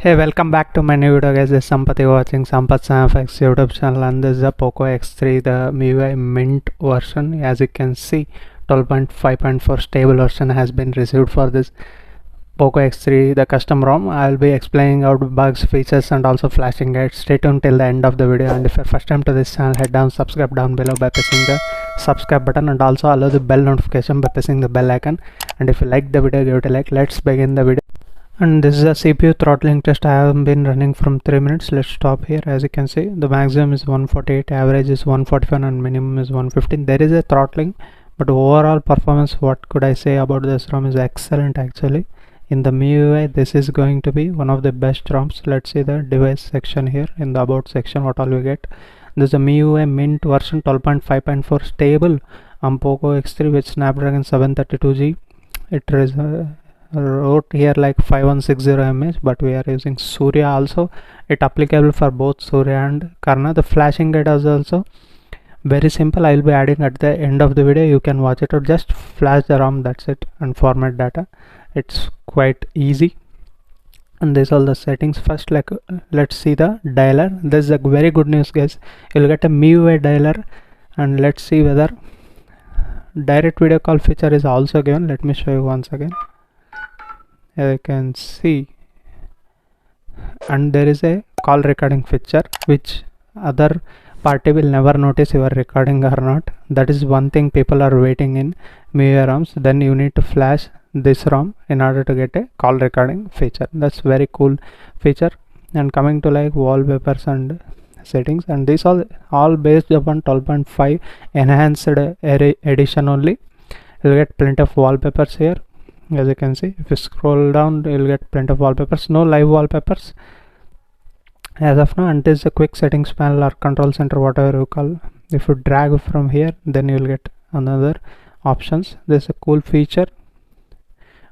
Hey, welcome back to my new video guys. This is Sampath. You're watching Sampath SamFX YouTube channel, and this is the Poco X3, the MIUI Mint version. As you can see, 12.5.4 stable version has been received for this Poco X3, the custom ROM. I'll be explaining out bugs, features, and also flashing guides. Stay tuned till the end of the video. And if you're first time to this channel, head down, subscribe down below by pressing the subscribe button, and also allow the bell notification by pressing the bell icon. And if you like the video, give it a like. Let's begin the video. And this is a CPU throttling test. I have been running from 3 minutes. Let's stop here. As you can see, the maximum is 148, average is 145, and minimum is 115. There is a throttling, but overall performance, what could I say about this ROM, is excellent actually. In the MIUI, this is going to be one of the best ROMs. Let's see the device section here. In the about section, what all we get. This is a MIUI Mint version 12.5.4 stable on Poco X3 with Snapdragon 732G. It is wrote here like 5160 mAh, but we are using Surya also. It applicable for both Surya and Karna. The flashing guide is also very simple. I will be adding at the end of the video. You can watch it or just flash the ROM, that's it, and format data. It's quite easy. And this all the settings. First, like let's see the dialer. This is a very good news guys. You'll get a MIUI dialer, and let's see whether direct video call feature is also given. Let me show you once again. As you can see, and there is a call recording feature which other party will never notice you are recording or not. That is one thing people are waiting in MIUI ROMs. Then you need to flash this ROM in order to get a call recording feature. That's very cool feature. And coming to like wallpapers and settings, and these all based upon 12.5 enhanced edition only. You'll get plenty of wallpapers here. As you can see, if you scroll down, you'll get plenty of wallpapers. No live wallpapers as of now, and this is a quick settings panel or control center, whatever you call. If you drag from here, then you'll get another options. This is a cool feature.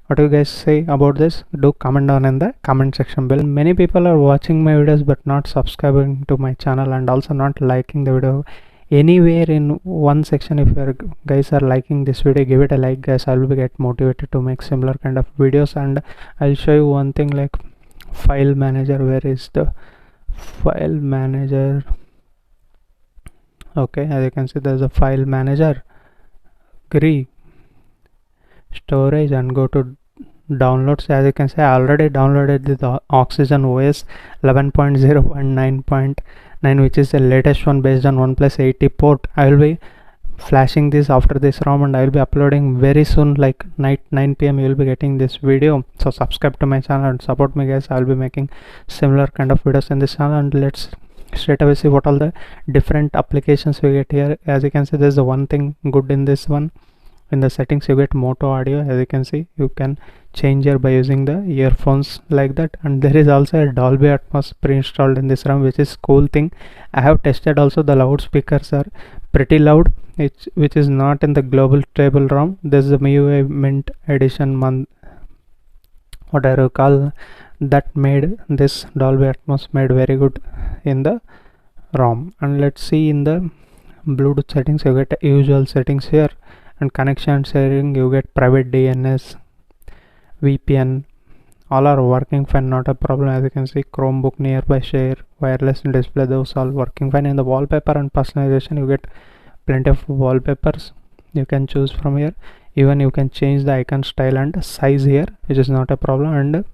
What do you guys say about this? Do comment down in the comment section below. Many people are watching my videos but not subscribing to my channel and also not liking the video. Anywhere in one section, if you guys are liking this video, give it a like guys. I will be get motivated to make similar kind of videos. And I'll show you one thing like file manager. Where is the file manager? Okay, as you can see, there's a file manager, GREE, storage, and go to downloads. As you can see, I already downloaded the Oxygen OS 11.0.9.9, which is the latest one based on OnePlus 80 port. I will be flashing this after this ROM, and I will be uploading very soon, like night 9 p.m. you will be getting this video. So subscribe to my channel and support me guys. I will be making similar kind of videos in this channel. And let's straight away see what all the different applications we get here. As you can see, there's the one thing good in this one. In the settings, you get Moto audio. As you can see, you can change here by using the earphones like that. And there is also a Dolby Atmos pre-installed in this ROM, which is cool thing. I have tested also. The loudspeakers are pretty loud, which is not in the global stable ROM. This is the MIUI Mint edition whatever you call, that made this Dolby Atmos made very good in the ROM. And let's see in the Bluetooth settings, you get usual settings here. And connection sharing, you get private DNS, VPN, all are working fine, not a problem. As you can see, Chromebook nearby share, wireless display, those all working fine. In the wallpaper and personalization, you get plenty of wallpapers you can choose from here. Even you can change the icon style and size here, which is not a problem. And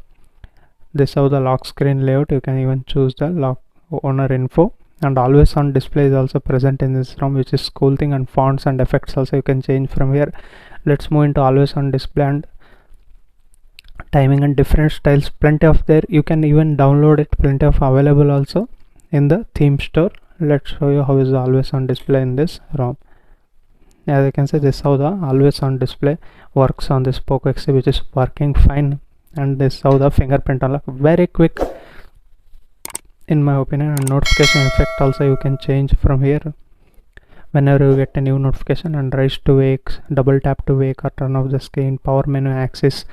this is how the lock screen layout. You can even choose the lock owner info. And always on display is also present in this ROM, which is cool thing. And fonts and effects also you can change from here. Let's move into always on display and timing and different styles, plenty of there. You can even download it, plenty of available also in the theme store. Let's show you how is the always on display in this ROM. As you can see, this is how the always on display works on this Poco X3, which is working fine. And this is how the fingerprint unlock, very quick in my opinion. And notification effect also you can change from here whenever you get a new notification. And rise to wake, double tap to wake or turn off the screen, power menu access,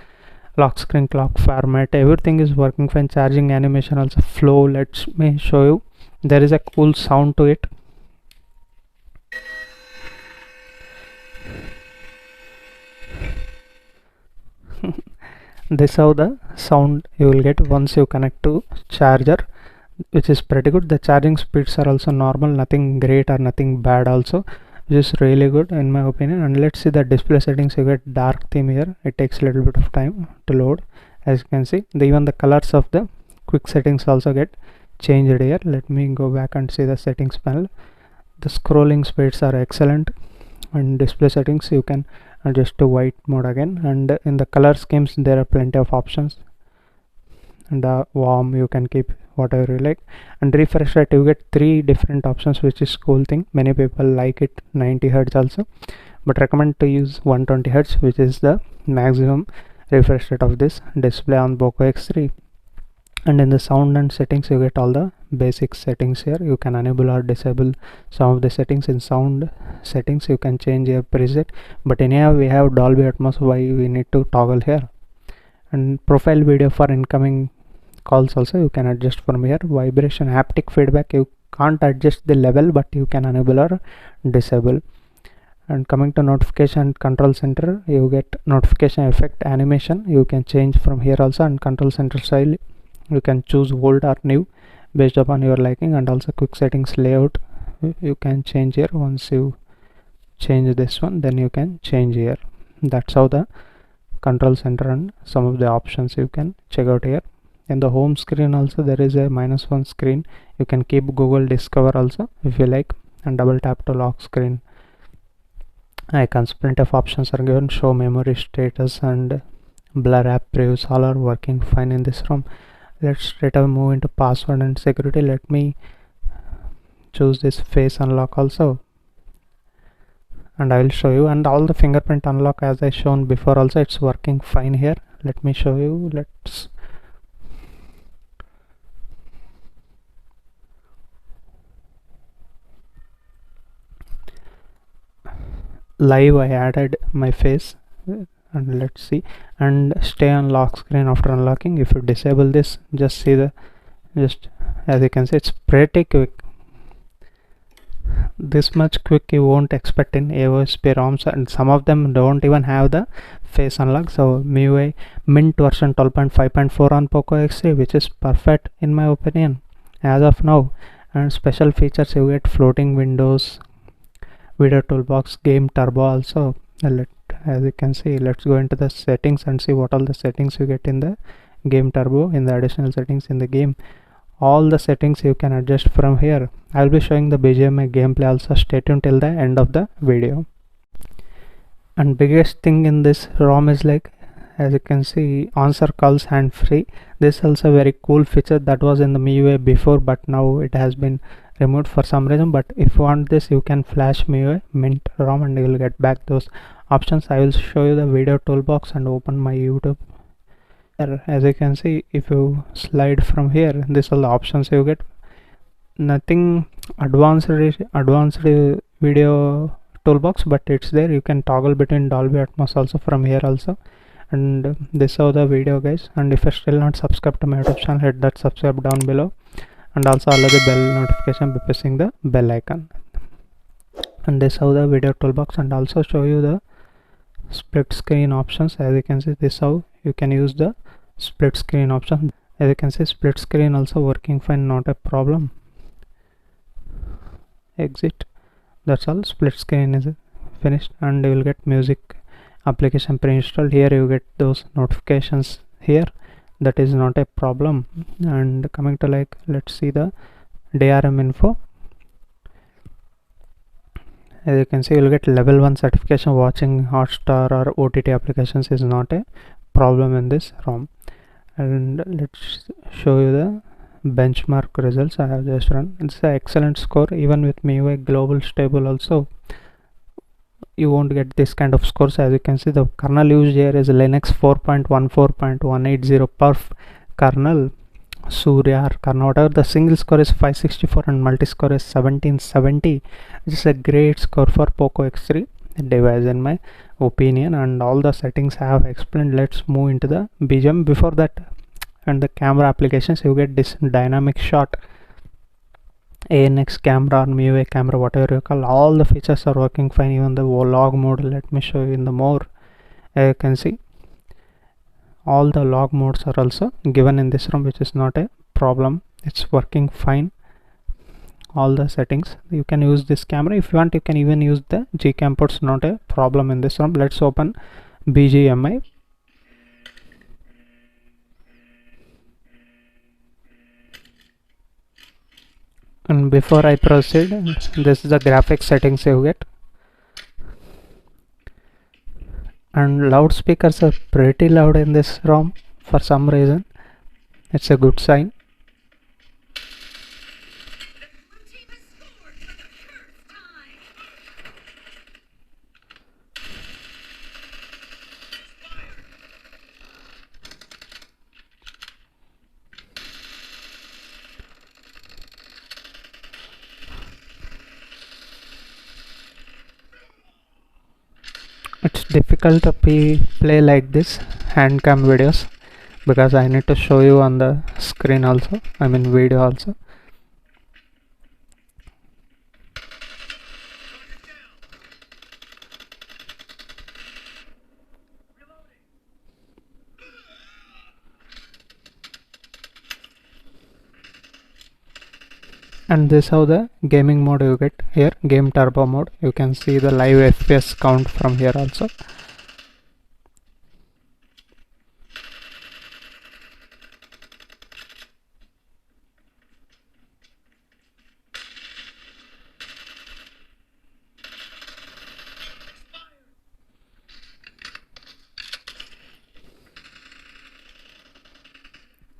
lock screen, clock format, everything is working fine. Charging animation also flow. Let me show you. There is a cool sound to it. This how the sound you will get once you connect to charger, which is pretty good. The charging speeds are also normal, nothing great or nothing bad also, which is really good in my opinion. And let's see the display settings. You get dark theme here. It takes a little bit of time to load. As you can see, even the colors of the quick settings also get changed here. Let me go back and see the settings panel. The scrolling speeds are excellent, and display settings you can adjust to white mode again, and in the color schemes there are plenty of options, and the warm you can keep whatever you like, and refresh rate you get 3 different options, which is cool thing. Many people like it 90 Hz also, but recommend to use 120 Hz, which is the maximum refresh rate of this display on Poco X3. And in the sound and settings you get all the basic settings here. You can enable or disable some of the settings. In sound settings you can change your preset, but anyhow we have Dolby Atmos, why we need to toggle here. And profile video for incoming calls also you can adjust from here. Vibration, haptic feedback, you can't adjust the level, but you can enable or disable. And coming to notification control center, you get notification effect animation, you can change from here also. And control center style you can choose old or new based upon your liking. And also quick settings layout you can change here. Once you change this one, then you can change here. That's how the control center and some of the options you can check out here. In the home screen also there is a -1 screen. You can keep Google Discover also if you like, and double tap to lock screen icons. Plenty of options are given. Show memory status and blur app previews, all are working fine in this ROM. Let's straight away move into password and security. Let me choose this face unlock also, and I will show you. And all the fingerprint unlock as I shown before also, it's working fine here. Let me show you. Let's live, I added my face, and let's see. And stay on lock screen after unlocking. If you disable this, just see the, just as you can see, it's pretty quick. This much quick you won't expect in AOSP ROMs, and some of them don't even have the face unlock. So MIUI Mint version 12.5.4 on Poco X3, which is perfect in my opinion as of now. And special features you get floating windows, video toolbox, game turbo also. As you can see, let's go into the settings and see what all the settings you get in the game turbo. In the additional settings in the game, all the settings you can adjust from here. I'll be showing the BGMI gameplay also. Stay tuned till the end of the video. And biggest thing in this ROM is, like, as you can see, answer calls hand free. This is also a very cool feature that was in the MIUI before, but now it has been removed for some reason. But if you want this, you can flash MIUI Mint ROM and you will get back those options. I will show you the video toolbox and open my YouTube. As you can see, if you slide from here, this all the options you get. Nothing advanced video toolbox, but it's there. You can toggle between Dolby Atmos also from here also. And this is how the video, guys. And if you're still not subscribed to my YouTube channel, hit that subscribe down below, and also allow the bell notification by pressing the bell icon. And this is how the video toolbox, and also show you the split screen options. As you can see, this is how you can use the split screen option. As you can see, split screen also working fine, not a problem. Exit. That's all. Split screen is finished, and you will get music application pre-installed. Here you get those notifications here. That is not a problem. And coming to, like, let's see the DRM info. As you can see, you will get level 1 certification. Watching Hotstar or OTT applications is not a problem in this ROM. And let's show you the benchmark results I have just run. It's an excellent score. Even with MIUI global stable also, you won't get this kind of scores. As you can see, the kernel used here is Linux 4.14.180 perf kernel, Surya kernel, whatever. The single score is 564 and multi score is 1770. This is a great score for Poco X3 device in my opinion. And all the settings I have explained. Let's move into the BGM. Before that, and the camera applications, you get this dynamic shot, ANX camera or MIUI camera, whatever you call. All the features are working fine. Even the log mode, let me show you in the more. You can see all the log modes are also given in this ROM, which is not a problem. It's working fine. All the settings, you can use this camera. If you want, you can even use the Gcam ports, not a problem in this ROM. Let's open BGMI. And before I proceed, this is the graphics settings you get. And loudspeakers are pretty loud in this ROM for some reason. It's a good sign. It's difficult to play like this hand cam videos because I need to show you on the screen also, I mean video also. And this is how the gaming mode you get here, game turbo mode. You can see the live FPS count from here also.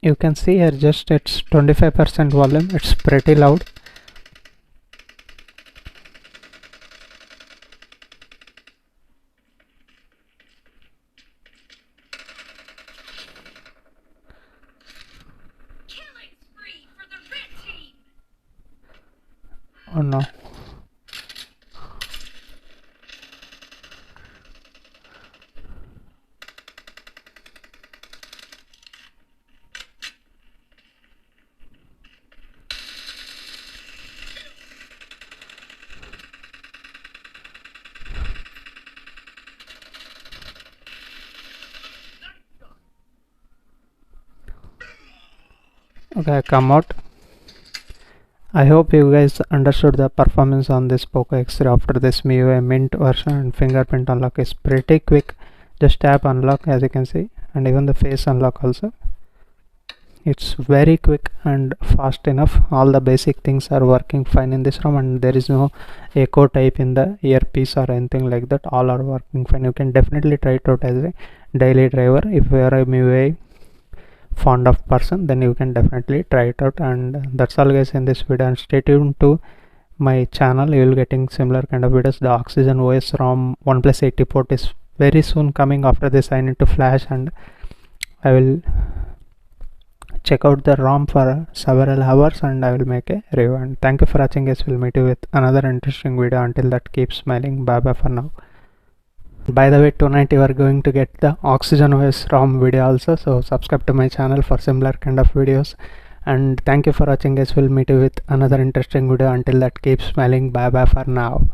You can see here just it's 25% volume. It's pretty loud. Oh no. Okay, come out. I hope you guys understood the performance on this Poco X3 after this MIUI Mint version, and fingerprint unlock is pretty quick. Just tap unlock, as you can see, and even the face unlock also. It's very quick and fast enough. All the basic things are working fine in this ROM, and there is no echo type in the earpiece or anything like that. All are working fine. You can definitely try it out as a daily driver. If you are a MIUI fond of person, then you can definitely try it out. And that's all guys in this video, and stay tuned to my channel. You will getting similar kind of videos. The Oxygen OS ROM OnePlus 80 port is very soon coming. After this I need to flash, and I will check out the ROM for several hours, and I will make a review. And thank you for watching guys. We'll meet you with another interesting video. Until that, keep smiling. Bye bye for now. By the way, tonight you are going to get the Oxygen OS ROM video also, so subscribe to my channel for similar kind of videos. And thank you for watching guys. We'll meet you with another interesting video. Until that, keep smiling. Bye bye for now.